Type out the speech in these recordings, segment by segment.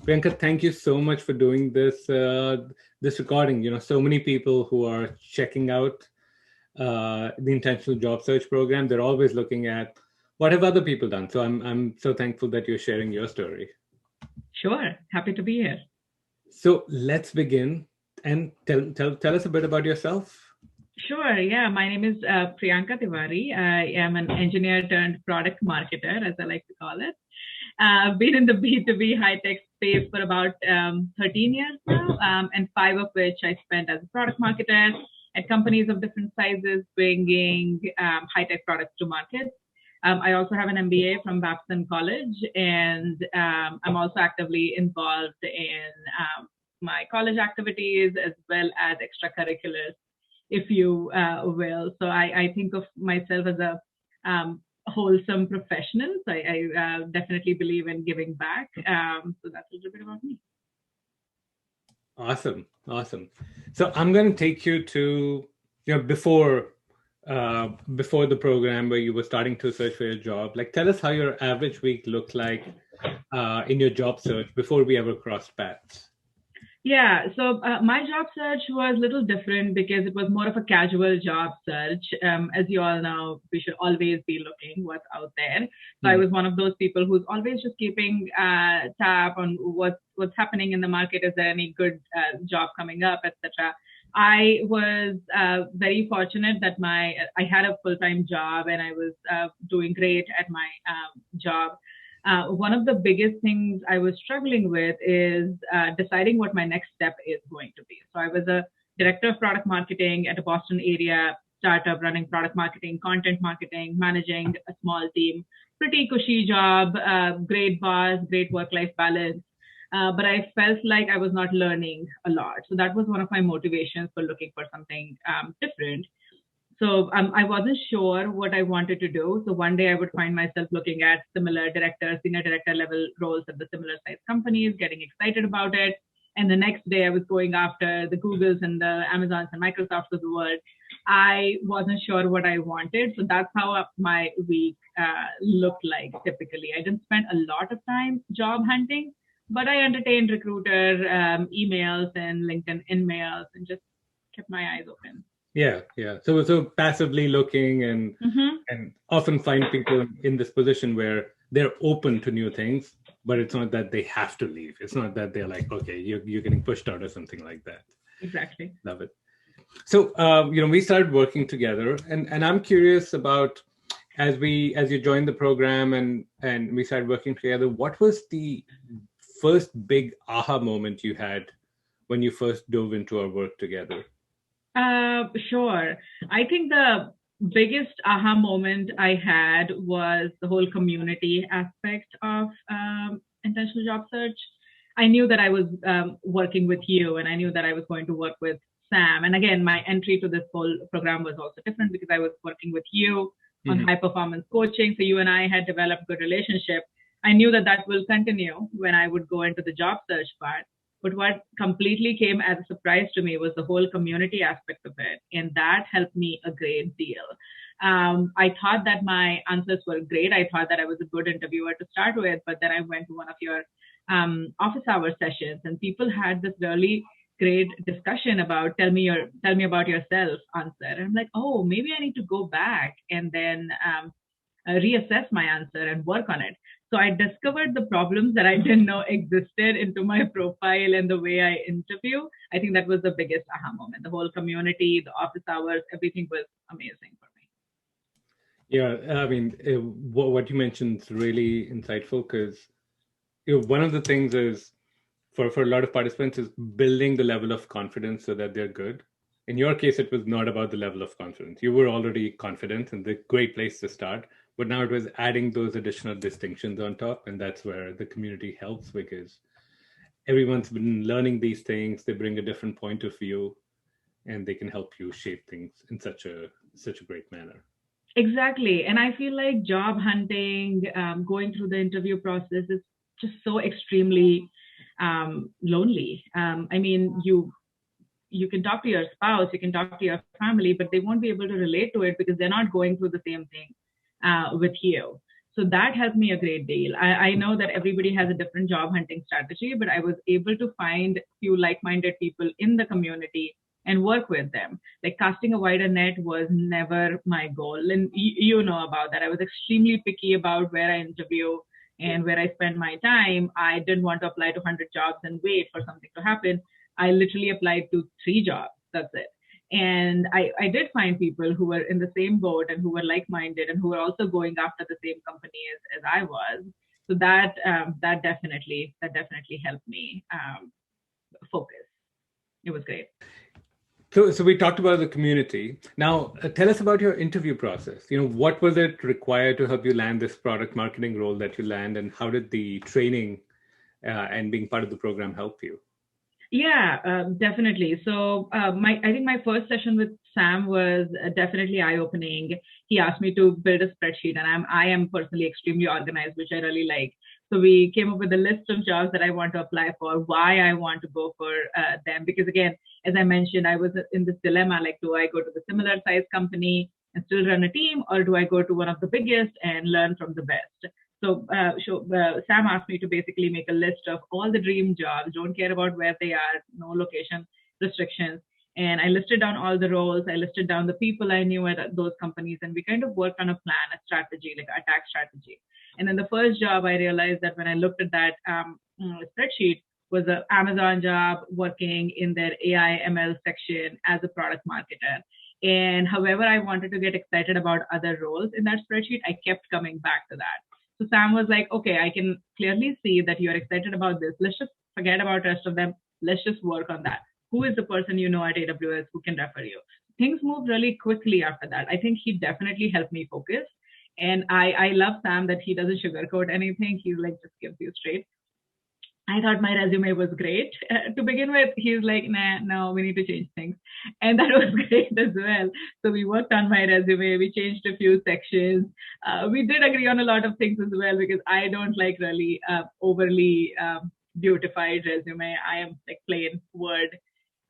Priyanka, thank you so much for doing this recording. So many people who are checking out the intentional job search program, they're always looking at what have other people done. So I'm so thankful that you're sharing your story. Sure, happy to be here. So let's begin and tell us a bit about yourself. Sure, yeah. My name is Priyanka Tiwari. I am an engineer turned product marketer, as I like to call it. I've been in the B2B high tech space for about 13 years now, and 5 of which I spent as a product marketer at companies of different sizes, bringing high tech products to market. I also have an MBA from Babson College, and I'm also actively involved in my college activities as well as extracurriculars, if you will. So I think of myself as a wholesome professional. So I definitely believe in giving back. So that's a little bit about me. Awesome, awesome. So I'm going to take you to before the program where you were starting to search for your job. Like, tell us how your average week looked like in your job search before we ever crossed paths. Yeah, so my job search was a little different because it was more of a casual job search. As you all know, we should always be looking what's out there. So I Hmm. was one of those people who's always just keeping tab on what's happening in the market. Is there any good job coming up, etc. I was very fortunate that I had a full time job and I was doing great at my job. One of the biggest things I was struggling with is deciding what my next step is going to be. So I was a director of product marketing at a Boston area startup running product marketing, content marketing, managing a small team. Pretty cushy job, great boss, great work-life balance. But I felt like I was not learning a lot. So that was one of my motivations for looking for something different. So I wasn't sure what I wanted to do. So one day I would find myself looking at similar director, senior director level roles at the similar size companies, getting excited about it. And the next day I was going after the Googles and the Amazons and Microsofts of the world. I wasn't sure what I wanted. So that's how my week looked like typically. I didn't spend a lot of time job hunting, but I entertained recruiter emails and LinkedIn in-mails and just kept my eyes open. Yeah, yeah. So passively looking Mm-hmm. and often find people in this position where they're open to new things, but it's not that they have to leave. It's not that they're like, okay, you're getting pushed out or something like that. Exactly. Love it. So we started working together, and I'm curious about as you joined the program and we started working together. What was the first big aha moment you had when you first dove into our work together? Sure. I think the biggest aha moment I had was the whole community aspect of intentional job search. I knew that I was working with you, and I knew that I was going to work with Sam. And again, my entry to this whole program was also different because I was working with you on Mm-hmm. high performance coaching. So you and I had developed good relationship. I knew that that will continue when I would go into the job search part. But what completely came as a surprise to me was the whole community aspect of it. And that helped me a great deal. I thought that my answers were great. I thought that I was a good interviewer to start with, but then I went to one of your office hour sessions and people had this really great discussion about tell me about yourself answer. And I'm like, oh, maybe I need to go back and then reassess my answer and work on it. So I discovered the problems that I didn't know existed into my profile and the way I interview. I think that was the biggest aha moment. The whole community, the office hours, everything was amazing for me. Yeah, I mean, what you mentioned is really insightful because one of the things is for a lot of participants is building the level of confidence so that they're good. In your case, it was not about the level of confidence. You were already confident, and the great place to start. But now it was adding those additional distinctions on top, and that's where the community helps because everyone's been learning these things. They bring a different point of view, and they can help you shape things in such a great manner. Exactly. And I feel like job hunting, going through the interview process is just so extremely lonely. I mean, you can talk to your spouse, you can talk to your family, but they won't be able to relate to it because they're not going through the same thing with you. So that helped me a great deal. I know that everybody has a different job hunting strategy, but I was able to find few like-minded people in the community and work with them. Like casting a wider net was never my goal. And you know about that. I was extremely picky about where I interview and where I spend my time. I didn't want to apply to 100 jobs and wait for something to happen. I literally applied to 3 jobs. That's it. And I did find people who were in the same boat and who were like-minded and who were also going after the same company as I was. So that definitely helped me focus. It was great. So we talked about the community. Now, tell us about your interview process. What was it required to help you land this product marketing role that you land, and how did the training and being part of the program help you? Yeah, definitely. So I think my first session with Sam was definitely eye-opening. He asked me to build a spreadsheet, and I am personally extremely organized, which I really like. So we came up with a list of jobs that I want to apply for, why I want to go for them. Because again, as I mentioned, I was in this dilemma, like, do I go to the similar size company and still run a team, or do I go to one of the biggest and learn from the best? So Sam asked me to basically make a list of all the dream jobs, don't care about where they are, no location restrictions. And I listed down all the roles, I listed down the people I knew at those companies, and we kind of worked on a plan, a strategy, like an attack strategy. And then the first job, I realized that when I looked at that spreadsheet, was an Amazon job working in their AI ML section as a product marketer. And however I wanted to get excited about other roles in that spreadsheet, I kept coming back to that. So Sam was like, okay, I can clearly see that you're excited about this. Let's just forget about the rest of them. Let's just work on that. Who is the person you know at AWS who can refer you? Things moved really quickly after that. I think he definitely helped me focus. And I love Sam that he doesn't sugarcoat anything. He's like, just gives you straight. I thought my resume was great to begin with. He's like, nah, no, we need to change things. And that was great as well. So we worked on my resume. We changed a few sections. We did agree on a lot of things as well, because I don't like really overly beautified resume. I am like plain Word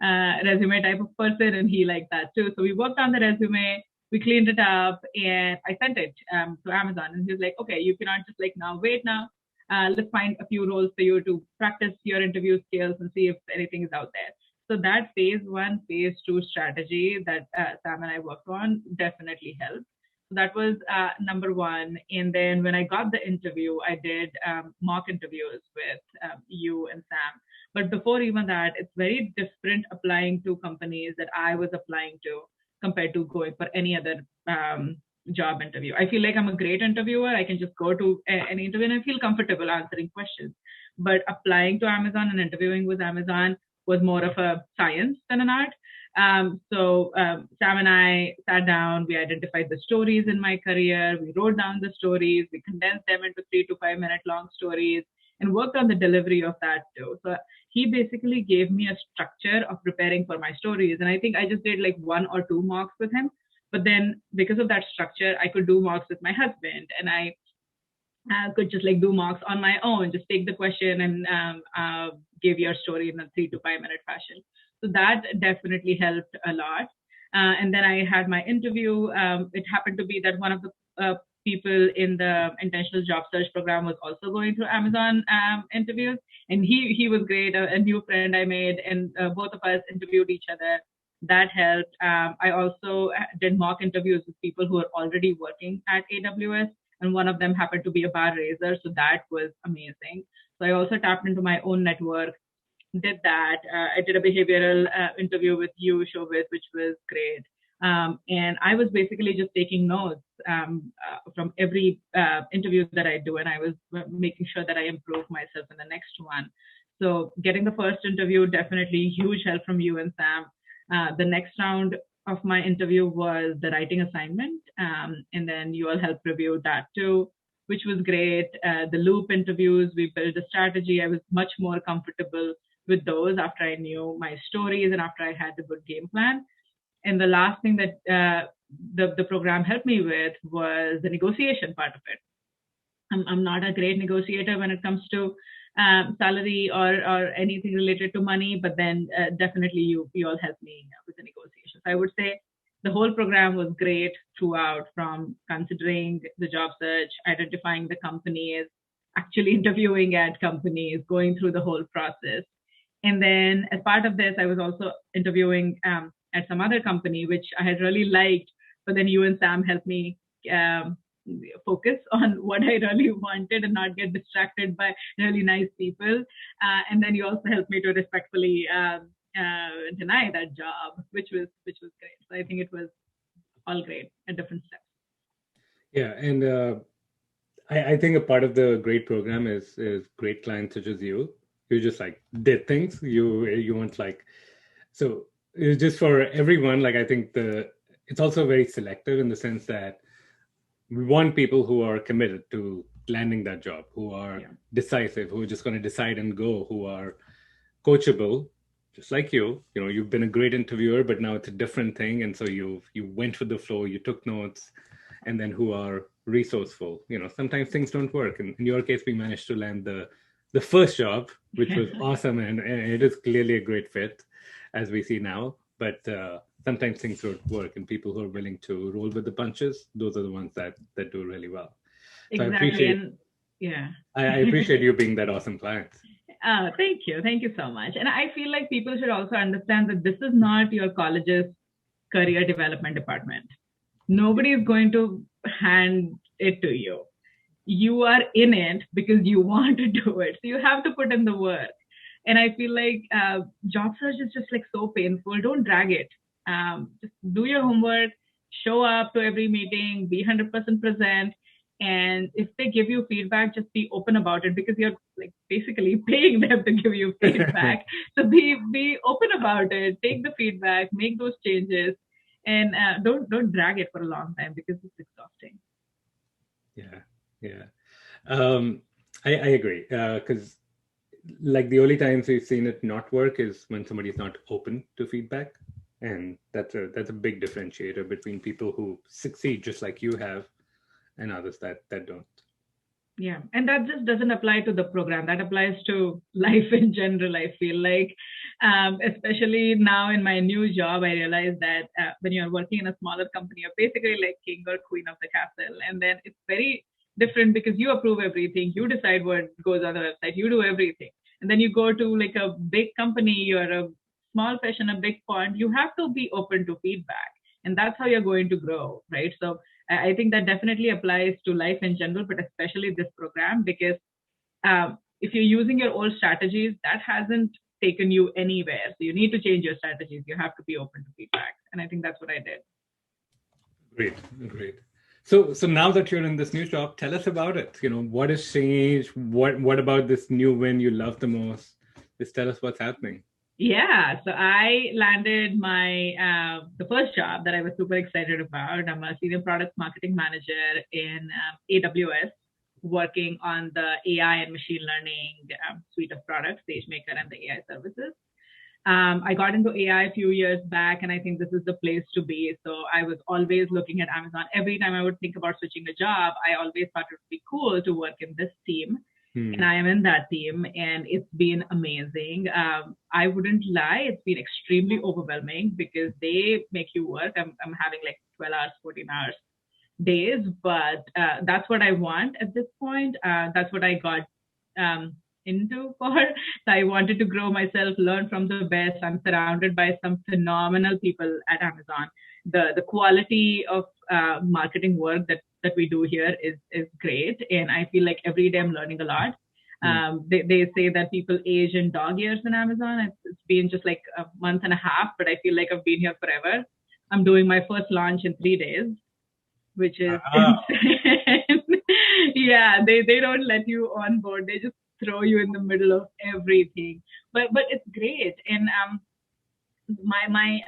resume type of person, and he liked that too. So we worked on the resume. We cleaned it up, and I sent it to Amazon. And he was like, okay, you cannot just like now wait now. Let's find a few roles for you to practice your interview skills and see if anything is out there. So that phase 1, phase 2 strategy that Sam and I worked on definitely helped. So that was number 1. And then when I got the interview, I did mock interviews with you and Sam. But before even that, it's very different applying to companies that I was applying to compared to going for any other job interview. I feel like I'm a great interviewer. I can just go to any interview and I feel comfortable answering questions. But applying to Amazon and interviewing with Amazon was more of a science than an art. So Sam and I sat down, we identified the stories in my career, we wrote down the stories, we condensed them into 3 to 5 minute long stories, and worked on the delivery of that too. So he basically gave me a structure of preparing for my stories. And I think I just did like 1 or 2 mocks with him. But then because of that structure, I could do mocks with my husband, and I could just like do mocks on my own, just take the question and give your story in a 3 to 5 minute fashion. So that definitely helped a lot. And then I had my interview. It happened to be that one of the people in the intentional job search program was also going through Amazon interviews, and he was great, a new friend I made, and both of us interviewed each other. That helped. I also did mock interviews with people who are already working at AWS, and one of them happened to be a bar raiser, so that was amazing. So I also tapped into my own network, did that. I did a behavioral interview with you, Shobit, which was great. And I was basically just taking notes from every interview that I do, and I was making sure that I improve myself in the next one. So getting the first interview, definitely huge help from you and Sam. The next round of my interview was the writing assignment, and then you all helped review that too, which was great. The loop interviews, we built a strategy. I was much more comfortable with those after I knew my stories and after I had a good game plan. And the last thing that the program helped me with was the negotiation part of it. I'm not a great negotiator when it comes to salary or anything related to money, but then definitely you all helped me with the negotiations. I would say the whole program was great throughout, from considering the job search, identifying the companies, actually interviewing at companies, going through the whole process. And then as part of this, I was also interviewing at some other company, which I had really liked. But then you and Sam helped me um, focus on what I really wanted and not get distracted by really nice people. And then you also helped me to respectfully deny that job, which was great. So I think it was all great at different steps. Yeah, and I think a part of the great program is great clients such as you. You just like did things. You weren't like so. It's just for everyone. Like I think it's also very selective in the sense that we want people who are committed to landing that job, who are Yeah. decisive, who are just going to decide and go, who are coachable, just like you. You know, you've been a great interviewer, but now it's a different thing, and so you went with the flow, you took notes, and then who are resourceful. You know, sometimes things don't work. And in your case, we managed to land the first job, which was awesome, and it is clearly a great fit, as we see now. But sometimes things don't work, and people who are willing to roll with the punches, those are the ones that do really well. So Exactly. And yeah. I appreciate you being that awesome client. Oh, thank you. Thank you so much. And I feel like people should also understand that this is not your college's career development department. Nobody is going to hand it to you. You are in it because you want to do it. So you have to put in the work. And I feel like job search is just like so painful. Don't drag it. Just do your homework, show up to every meeting, be 100% present. And if they give you feedback, just be open about it, because you're like basically paying them to give you feedback. So be open about it. Take the feedback, make those changes, and don't drag it for a long time because it's exhausting. Yeah, yeah. Um, I agree. Because like the only times we've seen it not work is when somebody's not open to feedback, and that's a big differentiator between people who succeed just like you have and others that don't. Yeah, and that just doesn't apply to the program. That applies to life in general. I feel like, especially now in my new job, I realize that when you're working in a smaller company, you're basically like king or queen of the castle, and then it's very different because you approve everything, you decide what goes on the website, you do everything, and then you go to like a big company, you're a small fish in a big pond. You have to be open to feedback, and that's how you're going to grow, right? So I think that definitely applies to life in general, but especially this program, because if you're using your old strategies, that hasn't taken you anywhere. So you need to change your strategies. You have to be open to feedback. And I think that's what I did. Great, great. So now that you're in this new job, tell us about it. You know, what has changed? What about this new win you love the most? Just tell us what's happening. Yeah, so I landed my the first job that I was super excited about. I'm a senior product marketing manager in AWS, working on the AI and machine learning suite of products, SageMaker and the AI services. I got into AI a few years back, and I think this is the place to be. So I was always looking at Amazon. Every time I would think about switching a job, I always thought it would be cool to work in this team. And I am in that team, and it's been amazing. I wouldn't lie, it's been extremely overwhelming because they make you work. I'm having like 12 hours, 14 hours days, but that's what I want at this point. That's what I got into for. So I wanted to grow myself, learn from the best. I'm surrounded by some phenomenal people at Amazon. The quality of marketing work that we do here is great, and I feel like every day I'm learning a lot. They say that people age in dog years in Amazon. It's been just like a month and a half, but I feel like I've been here forever. I'm doing my first launch in 3 days, which is insane. Yeah, they don't let you on board. They just throw you in the middle of everything. But it's great. And my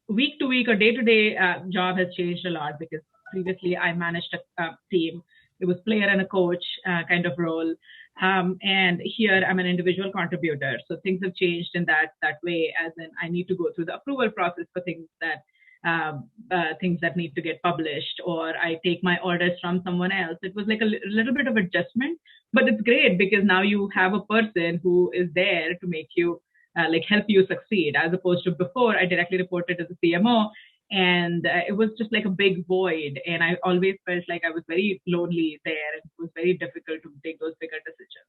week to week or day to day job has changed a lot, because previously I managed a team. It was player and a coach kind of role. And here I'm an individual contributor. So things have changed in that way, as in I need to go through the approval process for things that need to get published, or I take my orders from someone else. It was like a little bit of adjustment, but it's great because now you have a person who is there to make you like help you succeed, as opposed to before I directly reported to the CMO, And it was just like a big void. And I always felt like I was very lonely there. And it was very difficult to take those bigger decisions.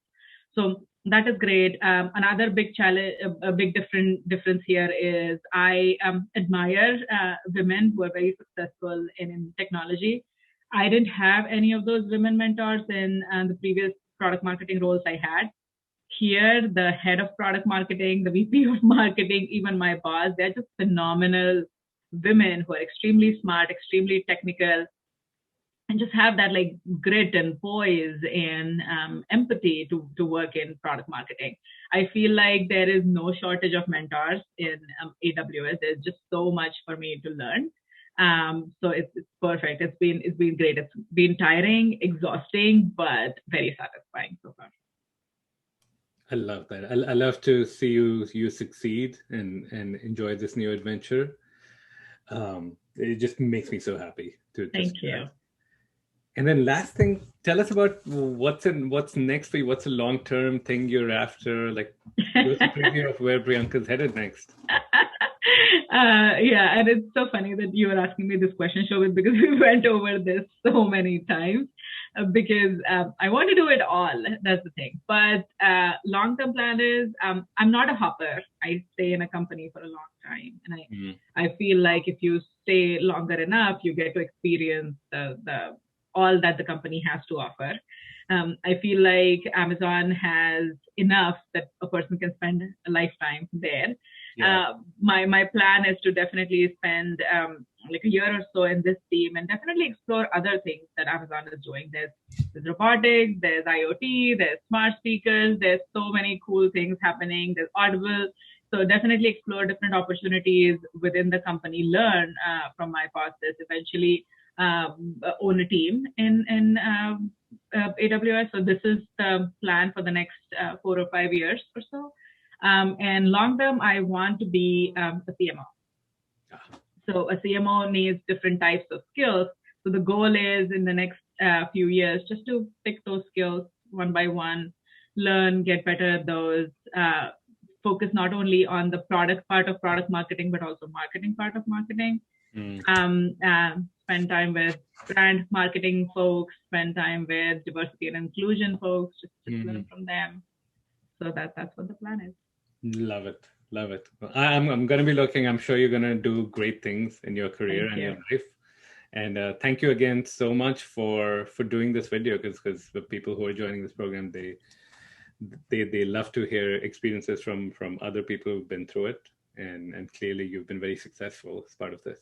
So that is great. Another big challenge, a big difference here is I admire women who are very successful in technology. I didn't have any of those women mentors in the previous product marketing roles I had. Here, the head of product marketing, the VP of marketing, even my boss, they're just phenomenal women who are extremely smart, extremely technical, and just have that like grit and poise and empathy to work in product marketing. I feel like there is no shortage of mentors in AWS. There's just so much for me to learn. So it's perfect. It's been great. It's been tiring, exhausting, but very satisfying so far. I love that. I love to see you succeed and enjoy this new adventure. It just makes me so happy to Thank see that. you. And then last thing, tell us about what's next for you. What's a long-term thing you're after? Like, give us a preview of where Priyanka's headed next. Yeah, and it's so funny that you were asking me this question, Shobit, because we went over this so many times. Because I want to do it all. That's the thing. But long-term plan is I'm not a hopper. I stay in a company for a long time, and I feel like if you stay longer enough, you get to experience the all that the company has to offer. I feel like Amazon has enough that a person can spend a lifetime there. Yeah. My plan is to definitely spend like a year or so in this team and definitely explore other things that Amazon is doing. There's robotics, there's IoT, there's smart speakers, there's so many cool things happening. There's Audible. So definitely explore different opportunities within the company, learn from my bosses, eventually own a team in AWS. So this is the plan for the next 4 or 5 years or so. And long term, I want to be a CMO. So a CMO needs different types of skills. So the goal is in the next few years just to pick those skills one by one, learn, get better at those, focus not only on the product part of product marketing, but also marketing part of marketing. Spend time with brand marketing folks, spend time with diversity and inclusion folks, just learn from them. So that's what the plan is. Love it. Love it. I'm going to be looking. I'm sure you're going to do great things in your career and your life. And thank you again so much for doing this video, because the people who are joining this program, they love to hear experiences from other people who've been through it. And clearly you've been very successful as part of this.